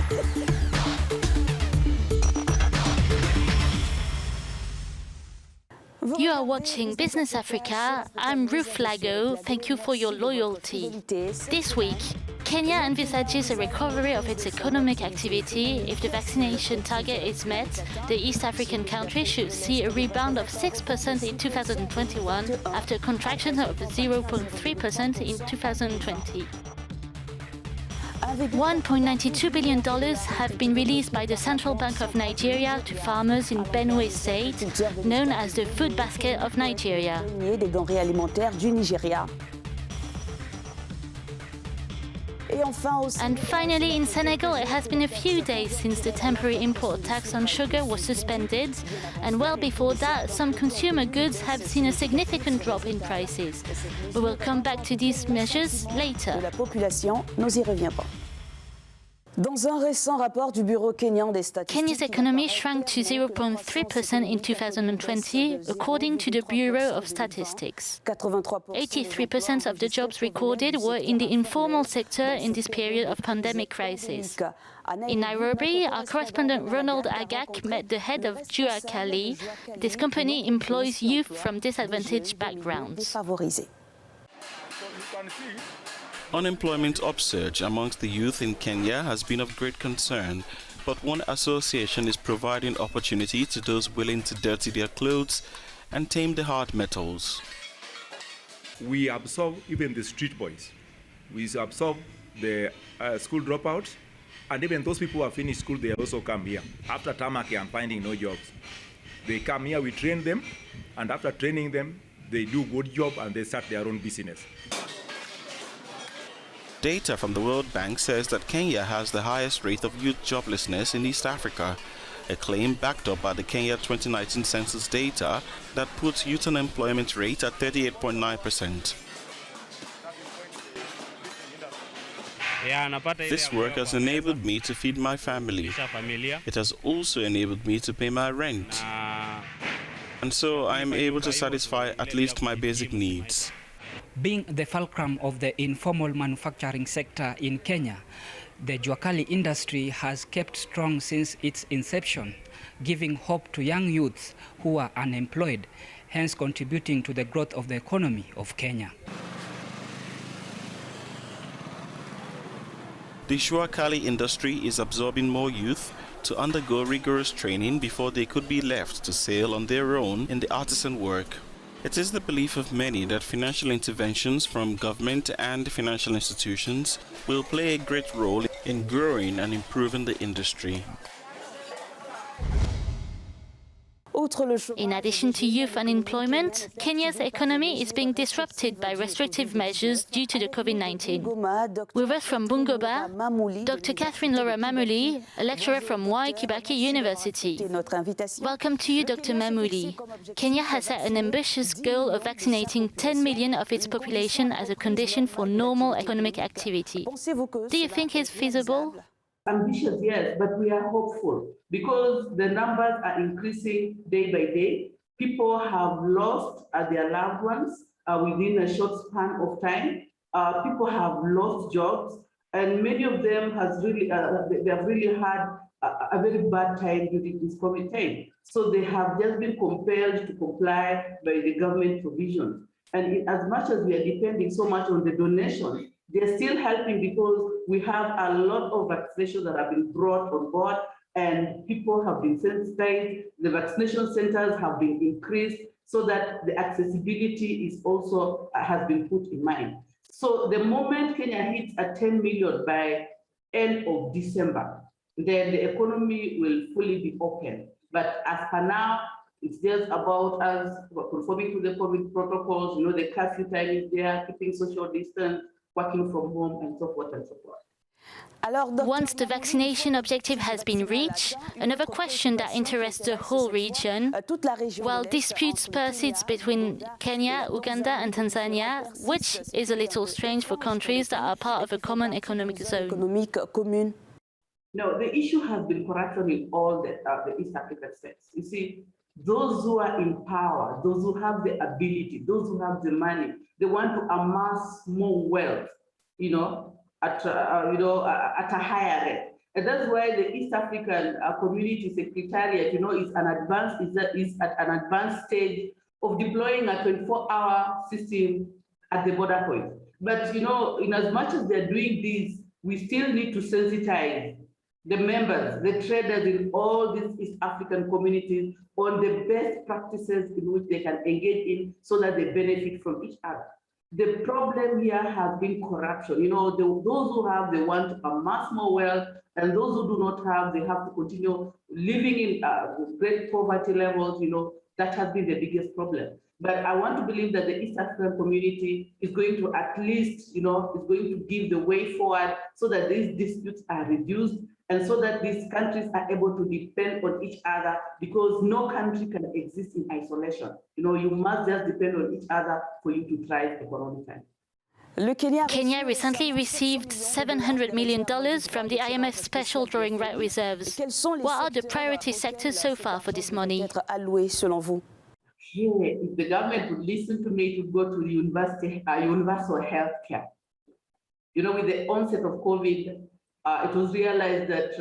You are watching Business Africa. I'm Ruth Lago. Thank you for your loyalty. This week, Kenya envisages a recovery of its economic activity. If the vaccination target is met, the East African country should see a rebound of 6% in 2021 after a contraction of 0.3% in 2020. $1.92 billion have been released by the Central Bank of Nigeria to farmers in Benue State, known as the food basket of Nigeria. And finally, in Senegal, it has been a few days since the temporary import tax on sugar was suspended, and well before that, some consumer goods have seen a significant drop in prices. We will come back to these measures later. Kenya's economy shrank to 0.3% in 2020, according to the Bureau of Statistics. 83% of the jobs recorded were in the informal sector in this period of pandemic crisis. In Nairobi, our correspondent Ronald Agak met the head of Jua Kali. This company employs youth from disadvantaged backgrounds. Unemployment upsurge amongst the youth in Kenya has been of great concern, but one association is providing opportunity to those willing to dirty their clothes and tame the hard metals. We absorb even the street boys. We absorb the school dropouts, and even those people who have finished school, they also come here. After Tamaki and finding no jobs, they come here, we train them, and after training them, they do good job and they start their own business. Data from the World Bank says that Kenya has the highest rate of youth joblessness in East Africa, a claim backed up by the Kenya 2019 census data that puts youth unemployment rate at 38.9%. This work has enabled me to feed my family. It has also enabled me to pay my rent. And so I am able to satisfy at least my basic needs. Being the fulcrum of the informal manufacturing sector in Kenya, the Juakali industry has kept strong since its inception, giving hope to young youths who are unemployed, hence contributing to the growth of the economy of Kenya. The Juakali industry is absorbing more youth to undergo rigorous training before they could be left to sail on their own in the artisan work. It is the belief of many that financial interventions from government and financial institutions will play a great role in growing and improving the industry. In addition to youth unemployment, Kenya's economy is being disrupted by restrictive measures due to the COVID-19. With us from Bungoba, Dr. Catherine Laura Mamuli, a lecturer from Mwai Kibaki University. Welcome to you, Dr. Mamuli. Kenya has set an ambitious goal of vaccinating 10 million of its population as a condition for normal economic activity. Do you think it's feasible? Ambitious, yes, but we are hopeful because the numbers are increasing day by day. People have lost their loved ones within a short span of time. People have lost jobs, and many of them has really they have really had a very bad time during this COVID time. So they have just been compelled to comply by the government provisions. And as much as we are depending so much on the donations, they're still helping because we have a lot of vaccinations that have been brought on board and people have been sensitized. The vaccination centers have been increased so that the accessibility is also has been put in mind. So the moment Kenya hits a 10 million by end of December, then the economy will fully be open. But as per now, it's just about us conforming to the COVID protocols, the curfew time is there, keeping social distance, working from home, and so forth and so forth. Once the vaccination objective has been reached, another question that interests the whole region, while disputes persist between Kenya, Uganda and Tanzania, which is a little strange for countries that are part of a common economic zone. No, the issue has been corruption in all the East African states. You see, those who are in power, those who have the ability, those who have the money, they want to amass more wealth, at a higher rate. And that's why the East African Community Secretariat, is at an advanced stage of deploying a 24-hour system at the border point. But in as much as they're doing this, we still need to sensitize the members, the traders in all these East African communities on the best practices in which they can engage in so that they benefit from each other. The problem here has been corruption. Those who have, they want to amass more wealth, and those who do not have, they have to continue living in great poverty levels. That has been the biggest problem. But I want to believe that the East African community is going to at least, is going to give the way forward so that these disputes are reduced and so that these countries are able to depend on each other, because no country can exist in isolation. You must just depend on each other for you to thrive economically. Kenya recently received $700 million from the IMF Special Drawing Right Reserves. What are the priority sectors so far for this money? Here, if the government would listen to me, it would go to the universal health care. With the onset of COVID, it was realized that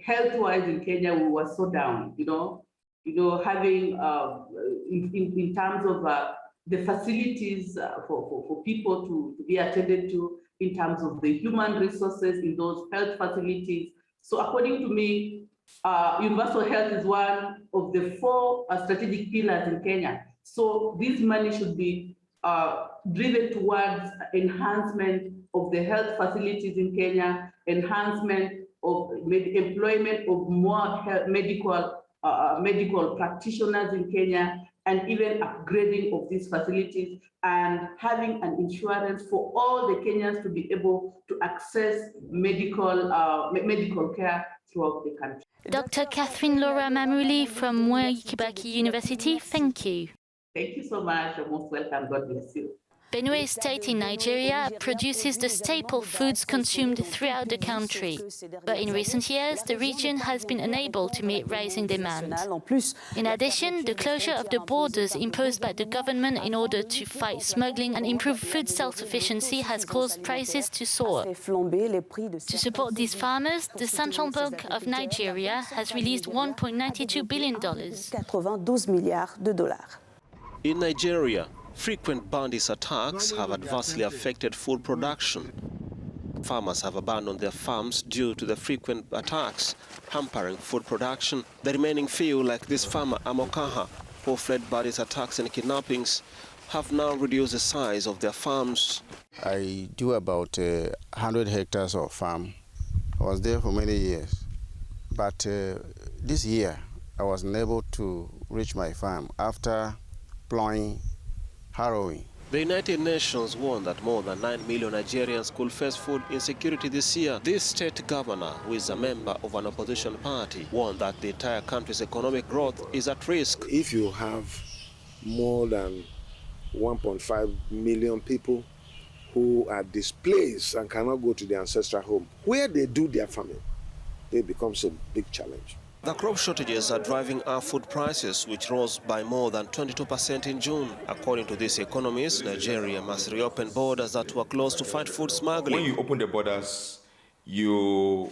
health-wise in Kenya, we were so down, having, in terms of the facilities for people to be attended to, in terms of the human resources in those health facilities. So according to me, universal health is one of the 4 strategic pillars in Kenya. So this money should be driven towards enhancement of the health facilities in Kenya, enhancement of employment of more medical practitioners in Kenya, and even upgrading of these facilities, and having an insurance for all the Kenyans to be able to access medical care throughout the country. Dr. Catherine Laura Mamuli from Moi Kibaki University, thank you. Thank you so much. You're most welcome. God bless you. Benue State in Nigeria produces the staple foods consumed throughout the country. But in recent years, the region has been unable to meet rising demand. In addition, the closure of the borders imposed by the government in order to fight smuggling and improve food self-sufficiency has caused prices to soar. To support these farmers, the Central Bank of Nigeria has released $1.92 billion. In Nigeria, frequent bandits attacks have adversely affected food production. Farmers have abandoned their farms due to the frequent attacks, hampering food production. The remaining few, like this farmer Amokaha, who fled bandits attacks and kidnappings, have now reduced the size of their farms. I do about 100 hectares of farm. I was there for many years. But this year, I was unable to reach my farm after plowing, harrowing. The United Nations warned that more than 9 million Nigerians could face food insecurity this year. This state governor, who is a member of an opposition party, warned that the entire country's economic growth is at risk. If you have more than 1.5 million people who are displaced and cannot go to their ancestral home, where they do their farming, it becomes a big challenge. The crop shortages are driving up food prices, which rose by more than 22% in June. According to these economists, Nigeria must reopen borders that were closed to fight food smuggling. When you open the borders, you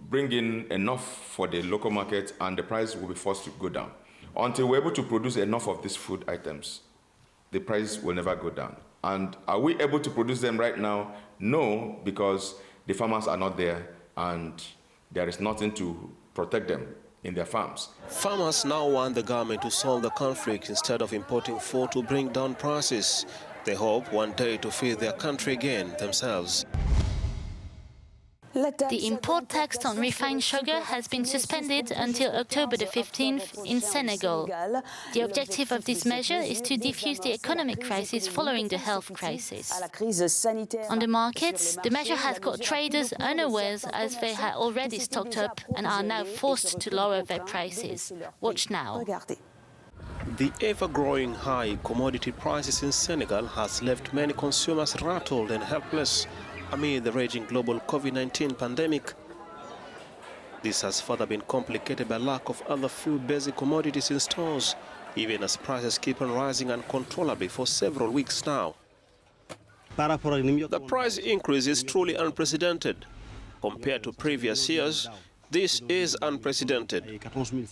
bring in enough for the local market and the price will be forced to go down. Until we're able to produce enough of these food items, the price will never go down. And are we able to produce them right now? No, because the farmers are not there and there is nothing to protect them in their farms. Farmers now want the government to solve the conflict instead of importing food to bring down prices. They hope one day to feed their country again themselves. The import tax on refined sugar has been suspended until October the 15th in Senegal. The objective of this measure is to defuse the economic crisis following the health crisis. On the markets, the measure has caught traders unawares as they had already stocked up and are now forced to lower their prices. Watch now. The ever-growing high commodity prices in Senegal has left many consumers rattled and helpless amid the raging global COVID-19 pandemic. This has further been complicated by lack of other few basic commodities in stores, even as prices keep on rising uncontrollably for several weeks now. The price increase is truly unprecedented. Compared to previous years, this is unprecedented.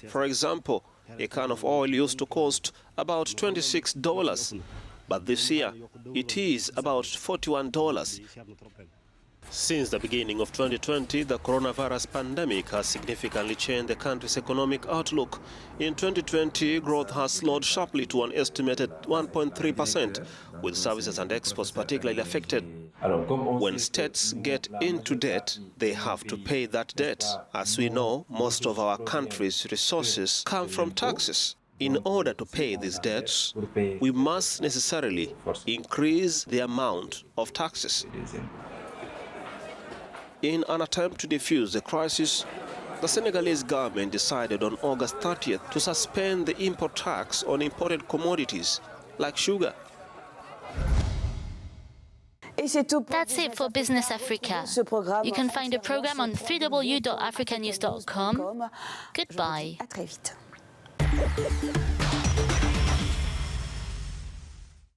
For example, a can of oil used to cost about $26, but this year it is about $41. Since the beginning of 2020, the coronavirus pandemic has significantly changed the country's economic outlook. In 2020, growth has slowed sharply to an estimated 1.3%, with services and exports particularly affected. When states get into debt, they have to pay that debt. As we know, most of our country's resources come from taxes. In order to pay these debts, we must necessarily increase the amount of taxes. In an attempt to defuse the crisis, the Senegalese government decided on August 30th to suspend the import tax on imported commodities like sugar. That's it for Business Africa. You can find the program on www.africanews.com. Goodbye.